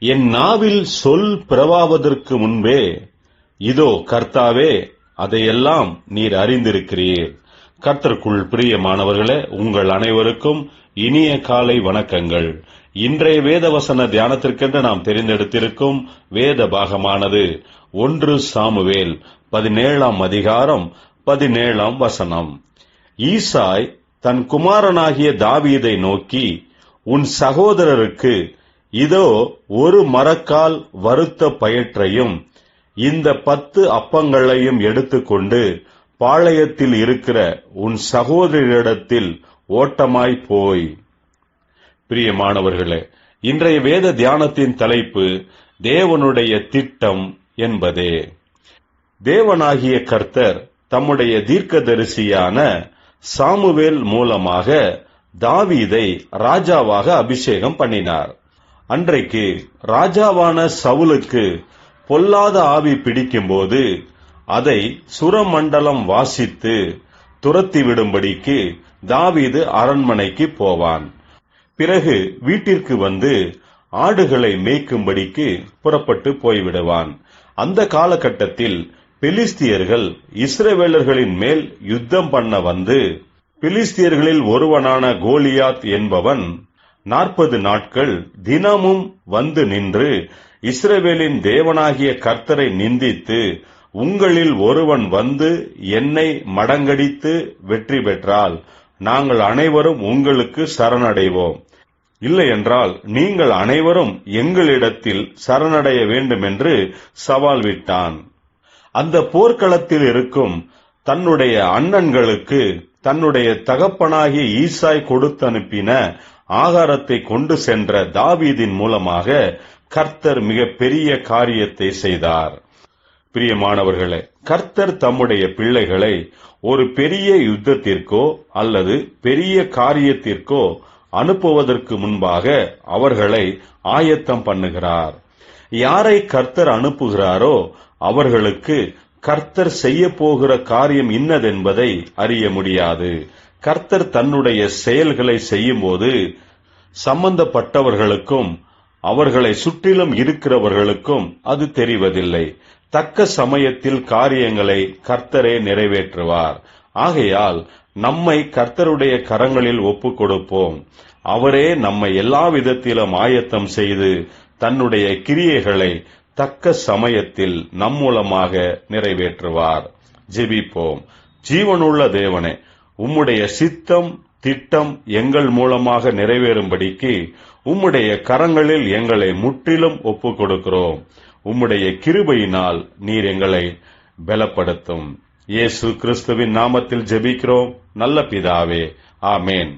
என் நாவில் சொல் பிறவாவதற்கு முன்பே இதோ கர்த்தாவே அதையெல்லாம் நீர் அறிந்திருக்கிறீர். கர்த்தருக்குள் பிரியமானவர்களே, உங்கள் அனைவருக்கும் இனிய காலை வணக்கங்கள். இன்றைய வேதவசன தியானத்திற்கென்று நாம் தெரிந்தெடுத்திருக்கும் வேத பாகமானது 1 சாமுவேல் 17ஆம் அதிகாரம் 17ஆம் வசனம். ஈசாய் தன் குமாரனாகிய தாவீதை நோக்கி, உன் சகோதரருக்கு இதோ ஒரு மரக்கால் வறுத்த பயற்றையும் இந்த 10 அப்பங்களையும் எடுத்துக்கொண்டு பாளையத்தில் இருக்கிற உன் சகோதரிடத்தில் ஓட்டமாய் போய். பிரியமானவர்களே, இன்றைய வேத தியானத்தின் தலைப்பு தேவனுடைய திட்டம் என்பதே. தேவனாகிய கர்த்தர் தம்முடைய தீர்க்கதரிசியான சாமுவேல் மூலமாக தாவீதை ராஜாவாக அபிஷேகம் பண்ணினார். அன்றைக்கு ராஜாவான சவுலுக்கு பொல்லாத ஆவி பிடிக்கும்போது அதை சுரமண்டலம் வாசித்து துரத்திவிடும்படிக்கு தாவீது அரண்மனைக்கு போவான். பிறகு வீட்டிற்கு வந்து ஆடுகளை மேய்க்கும்படிக்கு புறப்பட்டு போய்விடுவான். அந்த காலகட்டத்தில் பெலிஸ்தியர்கள் இஸ்ரவேலர்களின் மேல் யுத்தம் பண்ண வந்து, பெலிஸ்தியர்களில் ஒருவனான கோலியாத் என்பவன் 40 நாட்கள் தினமும் வந்து நின்று இஸ்ரவேலின் தேவனாகிய கர்த்தரை நிந்தித்து, உங்களில் ஒருவன் வந்து என்னை மடங்கடித்து வெற்றி பெற்றால் நாங்கள் அனைவரும் உங்களுக்கு சரணடைவோம், இல்லையென்றால் நீங்கள் அனைவரும் எங்களிடத்தில் சரணடைய வேண்டும் என்று சவால் விட்டான். அந்த போர்க்களத்தில் இருக்கும் தன்னுடைய அண்ணன்களுக்கு தன்னுடைய தகப்பனாகிய ஈசாய் கொடுத்தனுப்பின ஆகாரத்தை கொண்டு சென்ற தாவீதின் மூலமாக கர்த்தர் மிக பெரிய காரியத்தை செய்தார். பிரியமானவர்களே, கர்த்தர் தம்முடைய பிள்ளைகளை ஒரு பெரிய யுத்தத்திற்கோ அல்லது பெரிய காரியத்திற்கோ அனுப்புவதற்கு முன்பாக அவர்களை ஆயத்தம் பண்ணுகிறார். யாரை கர்த்தர் அனுப்புகிறாரோ அவர்களுக்கு கர்த்தர் செய்ய போகிற காரியம் இன்னதென்பதை அறிய முடியாது. கர்த்தர் தன்னுடைய செயல்களை செய்யும்போது சம்பந்தப்பட்டவர்களுக்கும் அவர்களை சுற்றிலும் இருக்கிறவர்களுக்கும் அது தெரிவதில்லை. தக்க சமயத்தில் காரியங்களை கர்த்தரே நிறைவேற்றுவார். ஆகையால் நம்மை கர்த்தருடைய கரங்களில் ஒப்புக் கொடுப்போம். அவரே நம்மை எல்லா விதத்திலும் ஆயத்தம் செய்து தன்னுடைய கிரியைகளை தக்க சமயத்தில் நம் மூலமாக நிறைவேற்றுவார். ஜெபிப்போம். ஜீவனுள்ள தேவனே, உம்முடைய சித்தம் திட்டம் எங்கள் மூலமாக நிறைவேறும்படிக்கு உம்முடைய கரங்களில் எங்களை முற்றிலும் ஒப்புக் கொடுக்கிறோம். உம்முடைய கிருபையினால் நீர் எங்களை பலப்படுத்தும். இயேசு கிறிஸ்துவின் நாமத்தில் ஜெபிக்கிறோம் நல்ல பிதாவே, ஆமேன்.